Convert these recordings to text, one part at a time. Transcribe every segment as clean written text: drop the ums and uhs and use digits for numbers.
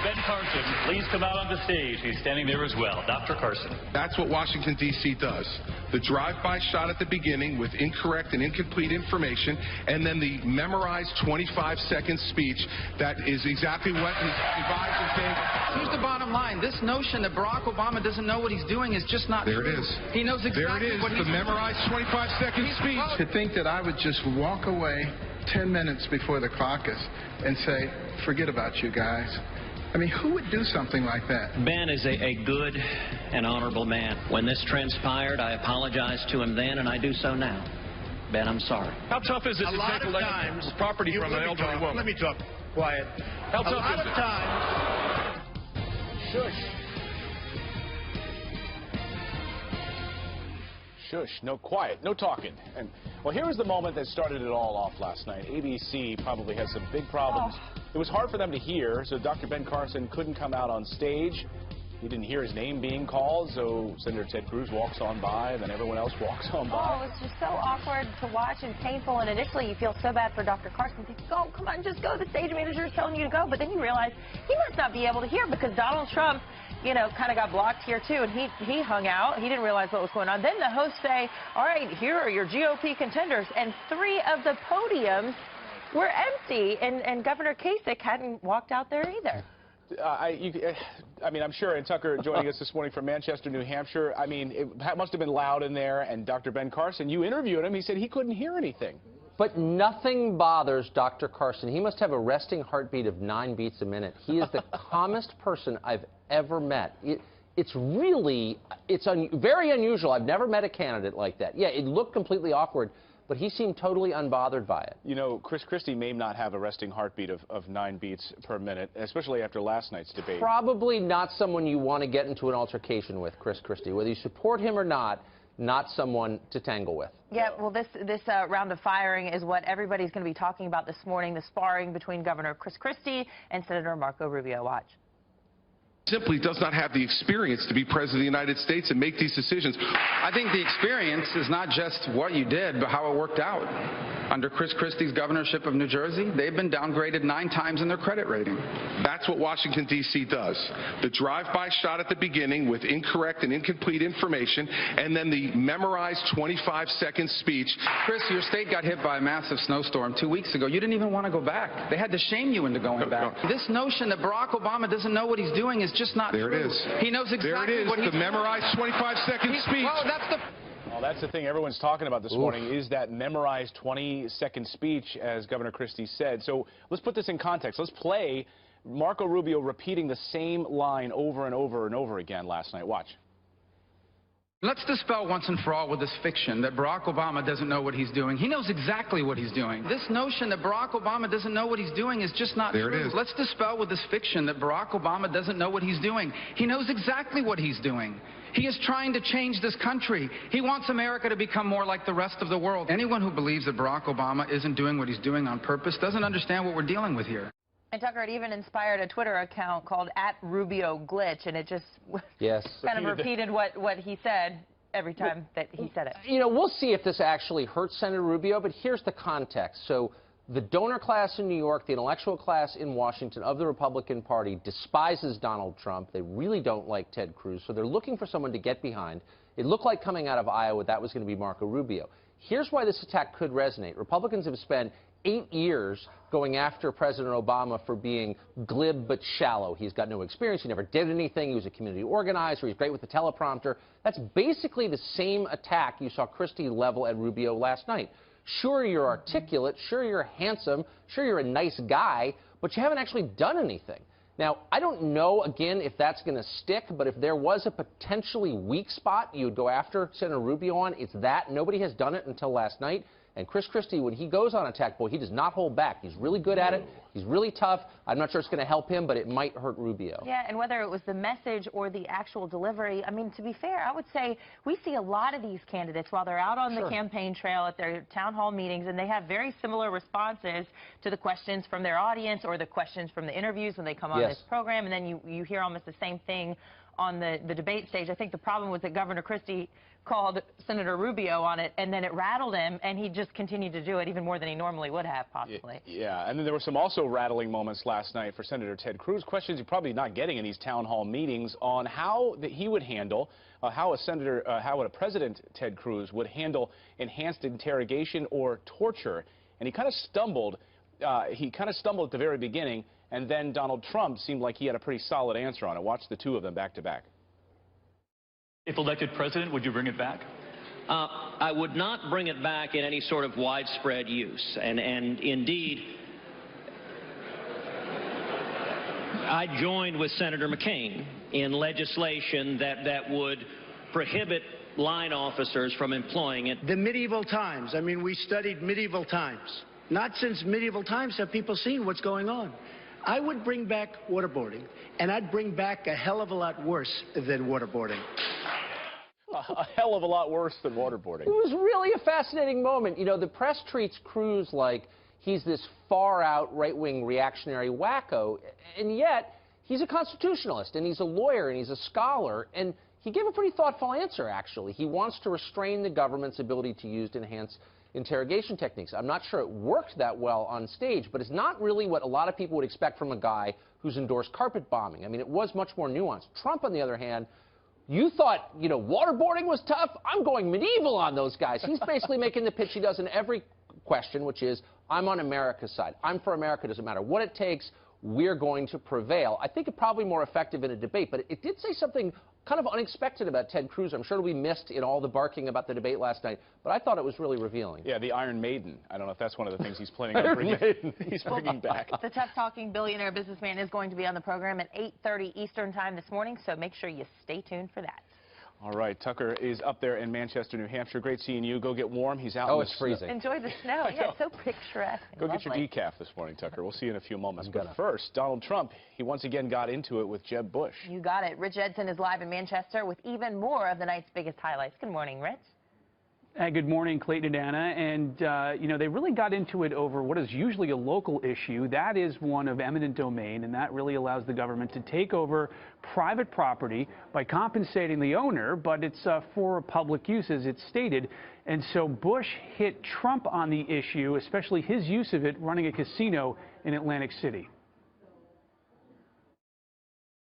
Ben Carson, please come out on the stage. He's standing there as well. Dr. Carson. That's what Washington, D.C. does. The drive-by shot at the beginning with incorrect and incomplete information, and then the memorized 25-second speech that is exactly what he's advised and saying. Here's the bottom line. This notion that Barack Obama doesn't know what he's doing is just not true. There it is. He knows exactly what he's doing. The memorized 25-second speech. To think that I would just walk away 10 minutes before the caucus and say, forget about you guys. I mean, who would do something like that? Ben is a good and honorable man. When this transpired, I apologized to him then, and I do so now. Ben, I'm sorry. How tough is it to take times property from an elderly woman? Let me talk. Quiet. How tough is it? A lot of times. Shush. Shush. No quiet. No talking. And well, here was the moment that started it all off last night. ABC probably had some big problems. It was hard for them to hear, so Dr. Ben Carson couldn't come out on stage. He didn't hear his name being called, so Senator Ted Cruz walks on by, and then everyone else walks on by. Oh, it's just so awkward to watch and painful, and initially you feel so bad for Dr. Carson. You think, go, come on, just go. The stage manager is telling you to go. But then you realize he must not be able to hear because Donald Trump, you know, kind of got blocked here, too, and he hung out. He didn't realize what was going on. Then the hosts say, all right, here are your GOP contenders, and 3 of the podiums were empty, and Governor Kasich hadn't walked out there either. I mean, I'm sure, and Tucker joining us this morning from Manchester, New Hampshire, I mean, it must have been loud in there, and Dr. Ben Carson, you interviewed him, he said he couldn't hear anything. But nothing bothers Dr. Carson. He must have a resting heartbeat of 9 beats a minute. He is the calmest person I've ever met. It's really, very unusual. I've never met a candidate like that. Yeah, it looked completely awkward, but he seemed totally unbothered by it. You know, Chris Christie may not have a resting heartbeat of 9 beats per minute, especially after last night's debate. Probably not someone you want to get into an altercation with, Chris Christie. Whether you support him or not someone to tangle with. Yeah, well, this round of firing is what everybody's going to be talking about this morning, the sparring between Governor Chris Christie and Senator Marco Rubio. Watch. Simply does not have the experience to be president of the United States and make these decisions. I think the experience is not just what you did, but how it worked out. Under Chris Christie's governorship of New Jersey, they've been downgraded 9 times in their credit rating. That's what Washington, D.C. does. The drive-by shot at the beginning with incorrect and incomplete information, and then the memorized 25-second speech. Chris, your state got hit by a massive snowstorm 2 weeks ago. You didn't even want to go back. They had to shame you into going back. This notion that Barack Obama doesn't know what he's doing is just not true. There it is. He knows exactly what he's doing. The memorized 25-second speech. Well, that's the thing everyone's talking about this morning is that memorized 20-second speech, as Governor Christie said. So let's put this in context. Let's play Marco Rubio repeating the same line over and over and over again last night. Watch. Let's dispel once and for all with this fiction that Barack Obama doesn't know what he's doing. He knows exactly what he's doing. This notion that Barack Obama doesn't know what he's doing is just not true. There it is. Let's dispel with this fiction that Barack Obama doesn't know what he's doing. He knows exactly what he's doing. He is trying to change this country. He wants America to become more like the rest of the world. Anyone who believes that Barack Obama isn't doing what he's doing on purpose doesn't understand what we're dealing with here. And Tucker, it even inspired a Twitter account called @RubioGlitch, and it just kind of repeated what he said every time that he said it. You know, we'll see if this actually hurts Senator Rubio, but here's the context. So the donor class in New York, the intellectual class in Washington of the Republican Party despises Donald Trump. They really don't like Ted Cruz, so they're looking for someone to get behind. It looked like coming out of Iowa that was going to be Marco Rubio. Here's why this attack could resonate. Republicans have spent 8 years going after President Obama for being glib but shallow. He's got no experience. He never did anything. He was a community organizer. He's great with the teleprompter. That's basically the same attack you saw Christie level at Rubio last night. Sure, you're articulate. Sure, you're handsome. Sure, you're a nice guy, but you haven't actually done anything. Now, I don't know, again, if that's going to stick, but if there was a potentially weak spot you would go after Senator Rubio on, it's that. Nobody has done it until last night. And Chris Christie, when he goes on attack, boy, he does not hold back. He's really good at it. He's really tough. I'm not sure it's going to help him, but it might hurt Rubio. Yeah, and whether it was the message or the actual delivery, I mean, to be fair, I would say we see a lot of these candidates while they're out on the campaign trail at their town hall meetings, and they have very similar responses to the questions from their audience or the questions from the interviews when they come on this program, and then you hear almost the same thing on the debate stage. I think the problem was that Governor Christie called Senator Rubio on it, and then it rattled him, and he just continued to do it even more than he normally would have, possibly. Yeah, and then there were some also rattling moments last night for Senator Ted Cruz. Questions you're probably not getting in these town hall meetings on how that he would handle, how a President Ted Cruz would handle enhanced interrogation or torture. And he kind of stumbled. At the very beginning, and then Donald Trump seemed like he had a pretty solid answer on it. Watch the two of them back to back. If elected president, would you bring it back? I would not bring it back in any sort of widespread use. And indeed, I joined with Senator McCain in legislation that would prohibit line officers from employing it. The medieval times. I mean, we studied medieval times. Not since medieval times have people seen what's going on. I would bring back waterboarding, and I'd bring back a hell of a lot worse than waterboarding. A hell of a lot worse than waterboarding. It was really a fascinating moment. You know, the press treats Cruz like he's this far-out, right-wing reactionary wacko, and yet he's a constitutionalist, and he's a lawyer, and he's a scholar, and he gave a pretty thoughtful answer, actually. He wants to restrain the government's ability to use enhanced interrogation techniques. I'm not sure it worked that well on stage, but it's not really what a lot of people would expect from a guy who's endorsed carpet bombing. I mean, it was much more nuanced. Trump, on the other hand, you thought, you know, waterboarding was tough? I'm going medieval on those guys. He's basically making the pitch he does in every question, which is, I'm on America's side. I'm for America. It doesn't matter what it takes. We're going to prevail. I think it's probably more effective in a debate, but it did say something kind of unexpected about Ted Cruz. I'm sure it'll be missed in all the barking about the debate last night, but I thought it was really revealing. Yeah, the Iron Maiden. I don't know if that's one of the things he's planning on bringing back. The tough-talking billionaire businessman is going to be on the program at 8:30 Eastern Time this morning, so make sure you stay tuned for that. All right, Tucker is up there in Manchester, New Hampshire. Great seeing you. Go get warm. He's out. Oh, it's freezing. Enjoy the snow. Yeah, it's so picturesque. Go get your decaf this morning, Tucker. We'll see you in a few moments. But first, Donald Trump, he once again got into it with Jeb Bush. You got it. Rich Edson is live in Manchester with even more of the night's biggest highlights. Good morning, Rich. Good morning, Clayton and Anna. And, you know, they really got into it over what is usually a local issue. That is one of eminent domain, and that really allows the government to take over private property by compensating the owner, but it's for public use, as it's stated. And so Bush hit Trump on the issue, especially his use of it running a casino in Atlantic City.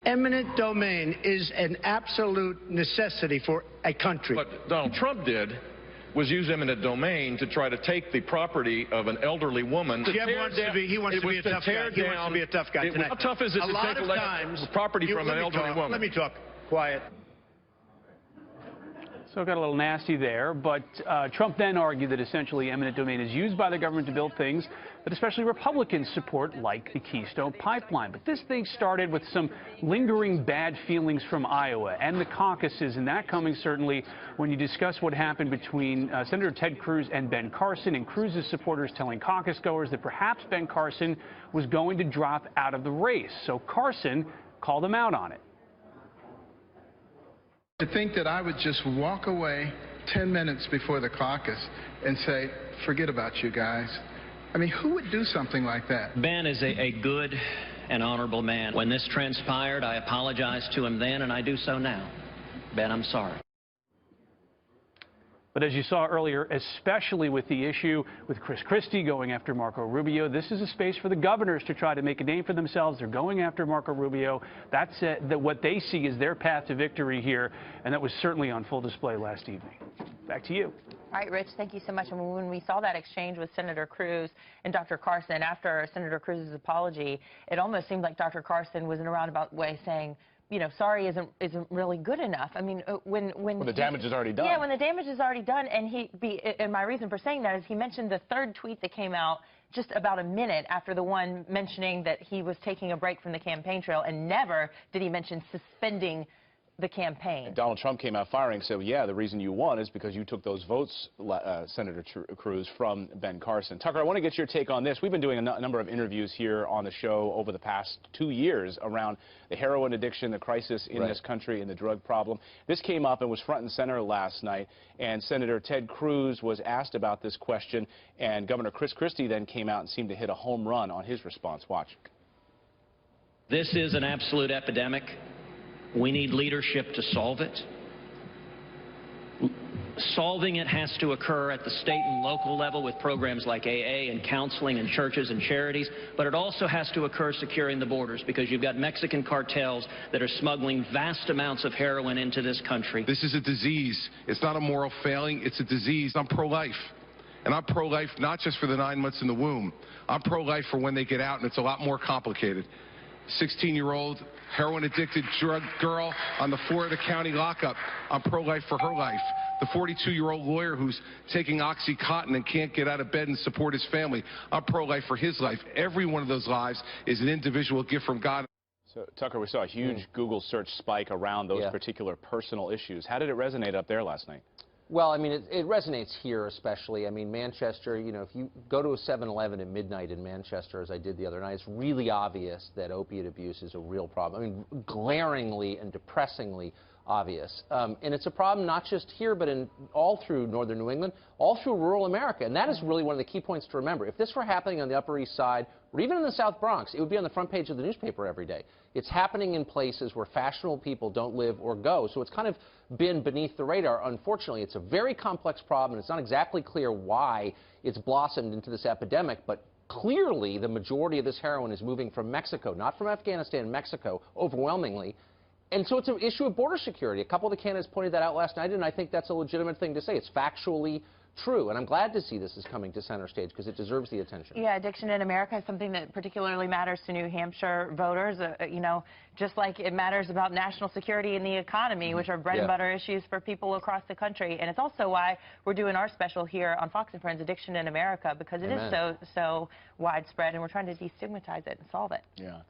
Eminent domain is an absolute necessity for a country. What Donald Trump did was use eminent domain to try to take the property of an elderly woman. He wants to be a tough guy. He wants to be a tough guy tonight. How tough is it to take property from an elderly woman? Let me talk. Quiet. So it got a little nasty there, but Trump then argued that essentially eminent domain is used by the government to build things that especially Republicans support, like the Keystone Pipeline. But this thing started with some lingering bad feelings from Iowa and the caucuses, and that coming certainly when you discuss what happened between Senator Ted Cruz and Ben Carson, and Cruz's supporters telling caucus goers that perhaps Ben Carson was going to drop out of the race. So Carson called him out on it. To think that I would just walk away 10 minutes before the caucus and say, forget about you guys. I mean, who would do something like that? Ben is a good and honorable man. When this transpired, I apologized to him then, and I do so now. Ben, I'm sorry. But as you saw earlier, especially with the issue with Chris Christie going after Marco Rubio, this is a space for the governors to try to make a name for themselves. They're going after Marco Rubio. That's what they see is their path to victory here, and that was certainly on full display last evening. Back to you. All right, Rich, thank you so much. And when we saw that exchange with Senator Cruz and Dr. Carson after Senator Cruz's apology, it almost seemed like Dr. Carson was in a roundabout way saying, you know, sorry isn't really good enough. I mean, when the damage is already done. Yeah, when the damage is already done, and my reason for saying that is he mentioned the third tweet that came out just about a minute after the one mentioning that he was taking a break from the campaign trail, and never did he mention suspending the campaign. And Donald Trump came out firing, said, yeah, the reason you won is because you took those votes, Senator Cruz, from Ben Carson. Tucker, I want to get your take on this. We've been doing a number of interviews here on the show over the past 2 years around the heroin addiction, the crisis in this country, and the drug problem. This came up and was front and center last night, and Senator Ted Cruz was asked about this question, and Governor Chris Christie then came out and seemed to hit a home run on his response. Watch. This is an absolute epidemic. We need leadership to solve it. Solving it has to occur at the state and local level with programs like AA and counseling and churches and charities, but it also has to occur securing the borders, because you've got Mexican cartels that are smuggling vast amounts of heroin into this country. This is a disease. It's not a moral failing. It's a disease. I'm pro-life. And I'm pro-life not just for the 9 months in the womb. I'm pro-life for when they get out, and it's a lot more complicated. 16-year-old heroin-addicted drug girl on the floor of the county lockup. I'm pro-life for her life. The 42-year-old lawyer who's taking OxyContin and can't get out of bed and support his family. I'm pro-life for his life. Every one of those lives is an individual gift from God. So, Tucker, we saw a huge Google search spike around those particular personal issues. How did it resonate up there last night? Well, I mean, it resonates here especially. I mean, Manchester, you know, if you go to a 7-Eleven at midnight in Manchester, as I did the other night, it's really obvious that opiate abuse is a real problem. I mean, glaringly and depressingly obvious. And it's a problem not just here, but all through northern New England, all through rural America. And that is really one of the key points to remember. If this were happening on the Upper East Side, or even in the South Bronx, it would be on the front page of the newspaper every day. It's happening in places where fashionable people don't live or go. So it's kind of been beneath the radar. Unfortunately, it's a very complex problem. It's not exactly clear why it's blossomed into this epidemic, but clearly the majority of this heroin is moving from Mexico, not from Afghanistan, Mexico, overwhelmingly. And so it's an issue of border security. A couple of the candidates pointed that out last night, and I think that's a legitimate thing to say. It's factually true, and I'm glad to see this is coming to center stage because it deserves the attention. Yeah, addiction in America is something that particularly matters to New Hampshire voters, you know, just like it matters about national security and the economy, which are bread and butter issues for people across the country. And it's also why we're doing our special here on Fox & Friends, Addiction in America, because it is so widespread, and we're trying to destigmatize it and solve it. Yeah.